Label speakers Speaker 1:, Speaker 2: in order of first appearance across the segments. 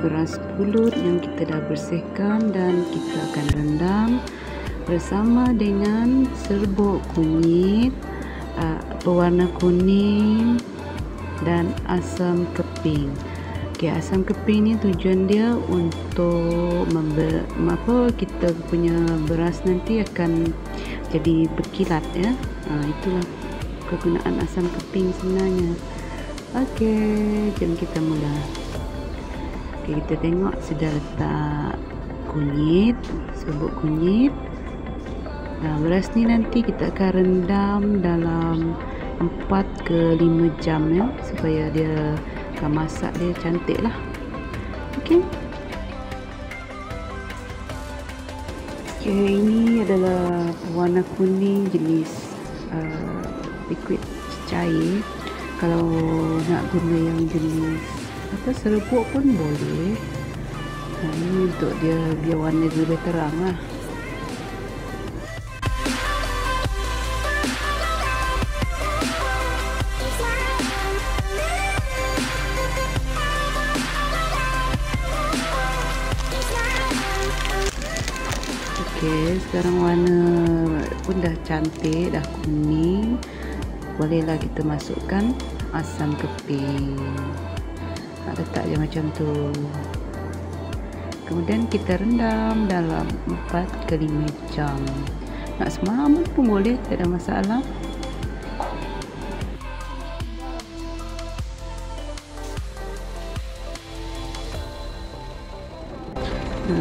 Speaker 1: beras pulut yang kita dah bersihkan dan kita akan rendam bersama dengan serbuk kunyit berwarna kuning dan asam keping. Okey, asam keping ni tujuan dia untuk kita punya beras nanti akan jadi berkilat ya. Itulah kegunaan asam keping sebenarnya. Okey, jom kita mula. Okey, kita tengok sudah letak kunyit, serbuk kunyit. Beras ni nanti kita akan rendam dalam 4 ke 5 jam ya, supaya dia akan masak dia cantik lah. Okey. Okey, ini adalah warna kuning jenis liquid cair. Kalau nak guna yang jenis serbuk pun boleh. Ini untuk dia biar warna dia lebih terang lah. Okey, sekarang warna pun dah cantik, dah kuning. Bolehlah kita masukkan asam keping. Letak je macam tu. Kemudian kita rendam dalam 4 ke 5 jam. Nak semalam pun boleh, tak ada masalah.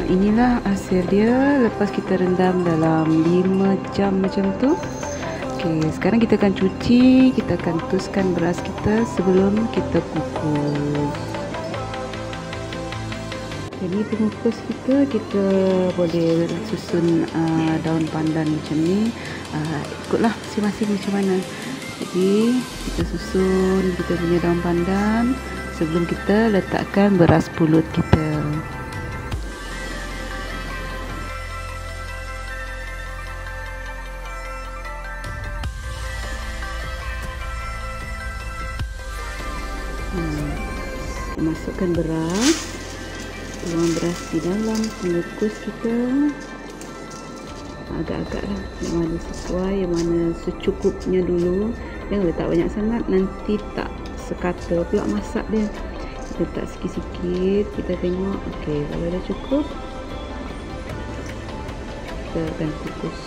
Speaker 1: Inilah hasil dia lepas kita rendam dalam 5 jam macam tu. Okey, sekarang kita akan cuci, kita akan tuskan beras kita sebelum kita kukus. Jadi pengukus kita boleh susun daun pandan macam ni. Ikutlah masing-masing macam mana. Jadi kita susun kita punya daun pandan sebelum kita letakkan beras pulut kita. Masukkan beras, tuang beras di dalam pengukus kita agak-agak lah, yang mana sesuai, yang mana secukupnya dulu. Jangan letak banyak sangat, nanti tak sekata pula masak dia. Kita letak sikit-sikit, kita tengok. Okey, kalau dah cukup kita akan kukus.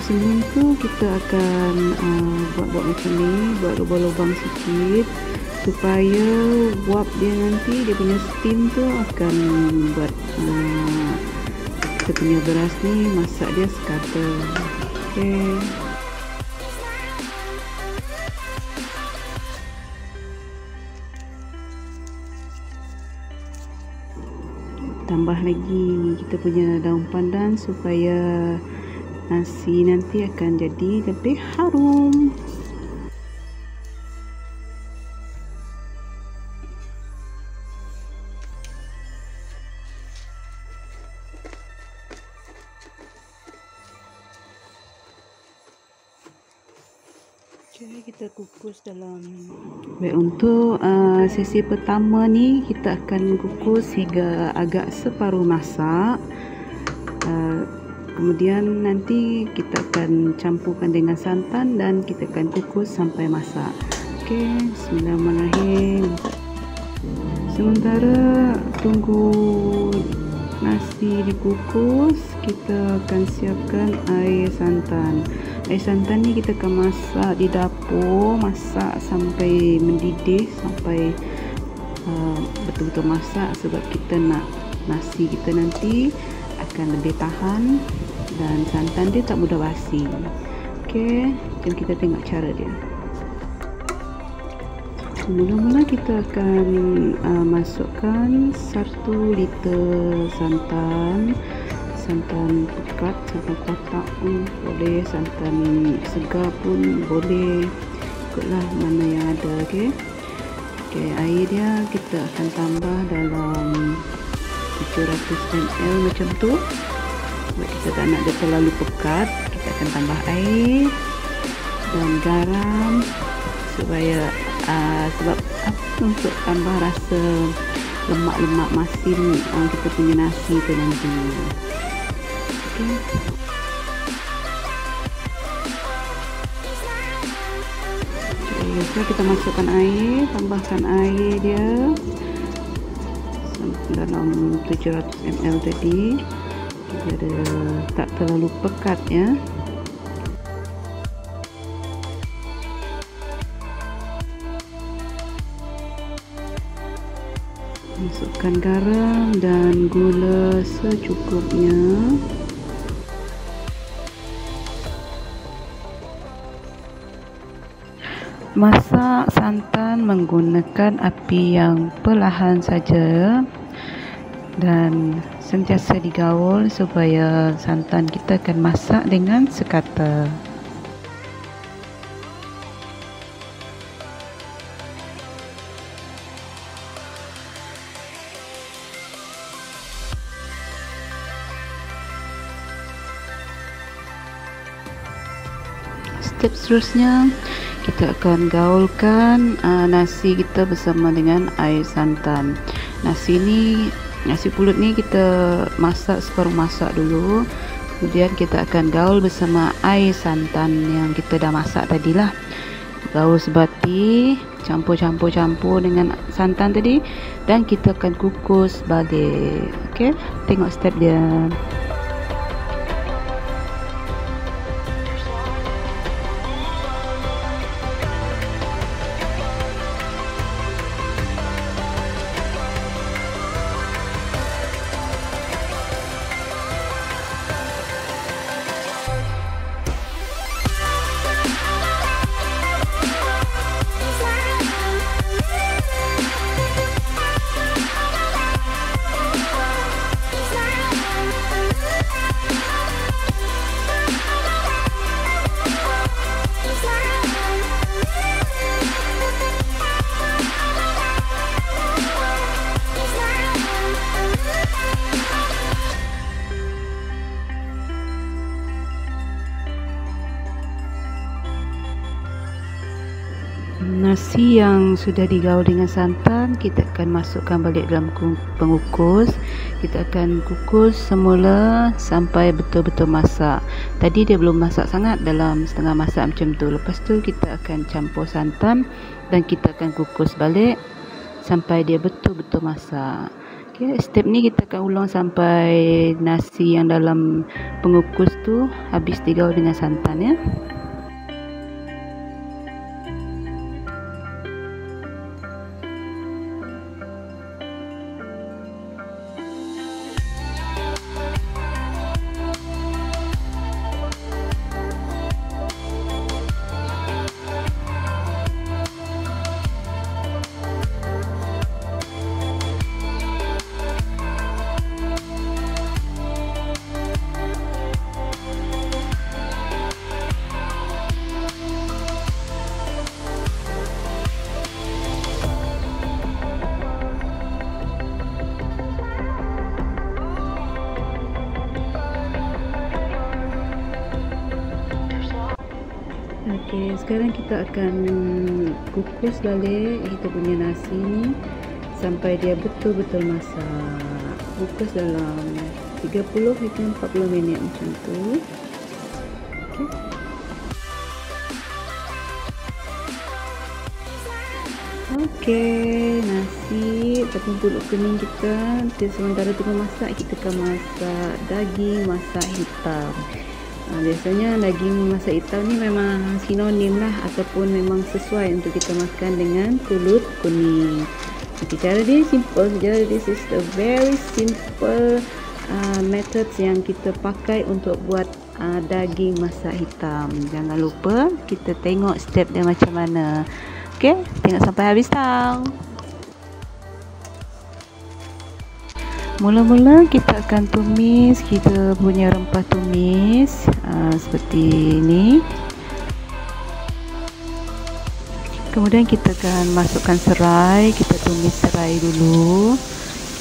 Speaker 1: Sebelum tu kita akan buat macam ni, buat lubang-lubang sikit supaya uap dia nanti, dia punya steam tu akan buat kita punya beras ni masak dia sekata. Okey. Tambah lagi kita punya daun pandan supaya nasi nanti akan jadi lebih harum. Okay, kita kukus dalam. Baik, untuk sesi pertama ni kita akan kukus hingga agak separuh masak. Kemudian nanti kita akan campurkan dengan santan dan kita akan kukus sampai masak. Okey, bismillahirrahmanirrahim. Sementara tunggu nasi dikukus, kita akan siapkan air santan. Air santan ni kita akan masak di dapur, masak sampai mendidih, sampai betul-betul masak, sebab kita nak nasi kita nanti akan lebih tahan dan santan dia tak mudah basi. Okey, jom kita tengok cara dia. Mula-mula kita akan masukkan 1 liter santan pekat, santan kotak pun boleh, santan segar pun boleh, ikutlah mana yang ada. Okey, Okey, air dia kita akan tambah dalam 700 ml macam tu. Sebab kita tak nak dia terlalu pekat, kita akan tambah air dan garam supaya sebab untuk tambah rasa lemak-lemak masin kita punya nasi tu nanti. Okey. So kita masukkan air, tambahkan air dia dalam 700 ml tadi. Dia tak terlalu pekat ya. Masukkan garam dan gula secukupnya. Masak santan menggunakan api yang perlahan saja dan sentiasa digaul supaya santan kita akan masak dengan sekata. Step seterusnya, kita akan gaulkan nasi kita bersama dengan air santan. Nasi pulut ni kita masak separuh masak dulu. Kemudian kita akan gaul bersama air santan yang kita dah masak tadilah. Gaul sebati, campur dengan santan tadi dan kita akan kukus balik. Okey, tengok step dia. Nasi yang sudah digaul dengan santan kita akan masukkan balik dalam pengukus. Kita akan kukus semula sampai betul-betul masak. Tadi dia belum masak sangat, dalam setengah masak macam tu. Lepas tu kita akan campur santan dan kita akan kukus balik sampai dia betul-betul masak. Okay, step ni kita akan ulang sampai nasi yang dalam pengukus tu habis digaul dengan santan ya. Okey, sekarang kita akan kukus balik kita punya nasi ni sampai dia betul-betul masak. Kukus dalam 30 hingga 40 minit macam tu. Okey. Okey, nasi ataupun pulut kuning kita sementara tengah masak, kita akan masak daging masak hitam. Biasanya daging masak hitam ni memang sinonim lah ataupun memang sesuai untuk kita makan dengan pulut kuning. Okay, cara dia simple saja. This is the very simple methods yang kita pakai untuk buat daging masak hitam. Jangan lupa kita tengok step dia macam mana. Okay, tengok sampai habis tau. Mula-mula kita akan tumis kita punya rempah tumis seperti ini. kemudian kita akan masukkan serai. Kita tumis serai dulu.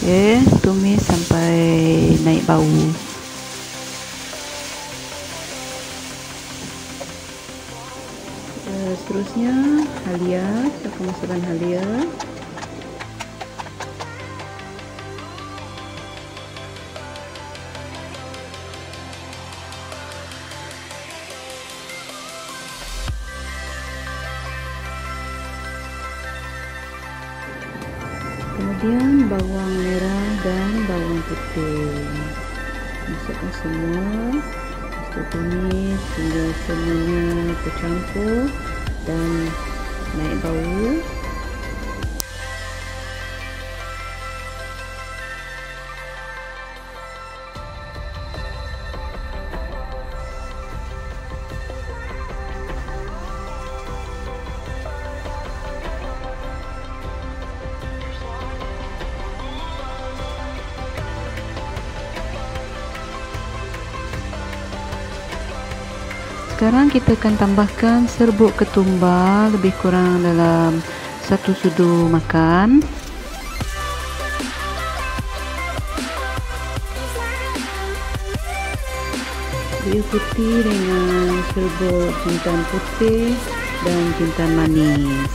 Speaker 1: Okey, tumis sampai naik bau. Seterusnya halia, kita akan masukkan halia. Kemudian bawang merah dan bawang putih, masukkan semua. Kita tumis hingga semuanya tercampur dan naik bau. Sekarang kita akan tambahkan serbuk ketumbar lebih kurang dalam 1 sudu makan. Diikuti dengan serbuk jintan putih dan jintan manis.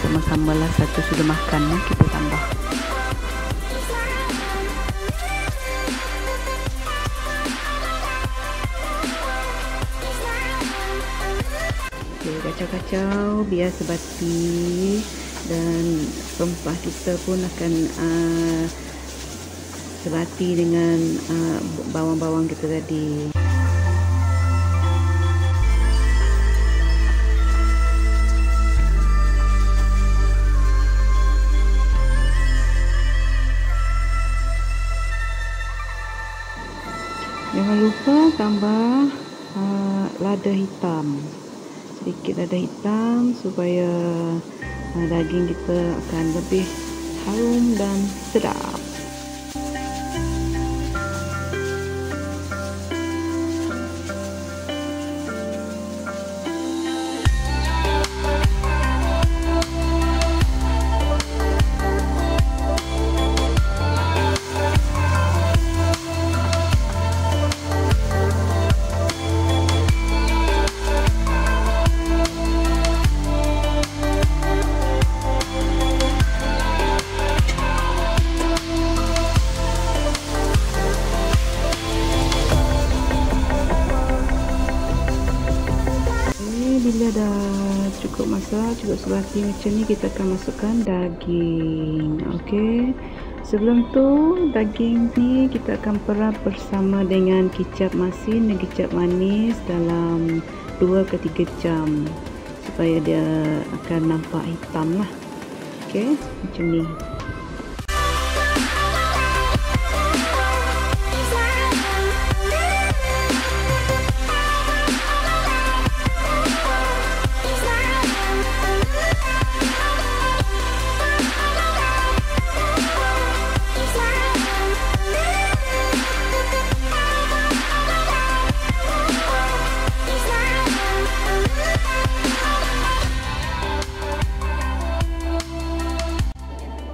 Speaker 1: Sama-samalah 1 sudu makan kita tambah. Kacau-kacau biar sebati, dan rempah kita pun akan sebati dengan bawang-bawang kita tadi. Jangan lupa tambah lada hitam, sedikit lada hitam supaya daging kita akan lebih harum dan sedap. Bila dah cukup masak, cukup sebati macam ni, kita akan masukkan daging. Okey. Sebelum tu daging ni kita akan perap bersama dengan kicap masin dan kicap manis dalam 2 ke 3 jam supaya dia akan nampak hitam lah. Okey, macam ni.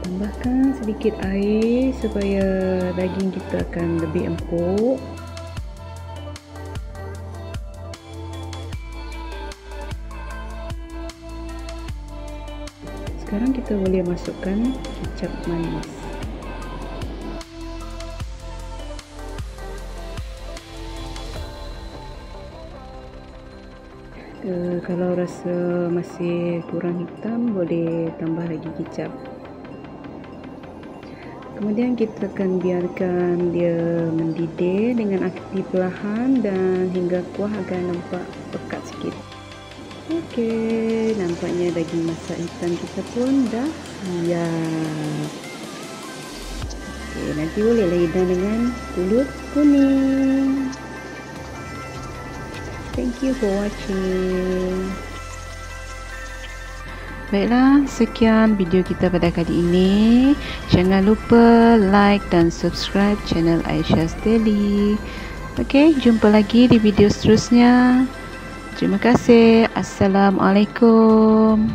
Speaker 1: Tambahkan sedikit air supaya daging kita akan lebih empuk. Sekarang kita boleh masukkan kicap manis. Kalau rasa masih kurang hitam, boleh tambah lagi kicap. Kemudian kita akan biarkan dia mendidih dengan api perlahan dan hingga kuah agak nampak pekat sikit. Okey, nampaknya daging masak hitam kita pun dah siap. Okey, nanti bolehlah hidang dengan pulut kuning. Thank you for watching. Baiklah, sekian video kita pada kali ini. Jangan lupa like dan subscribe channel Aisyah's Daily. Okey, jumpa lagi di video seterusnya. Terima kasih. Assalamualaikum.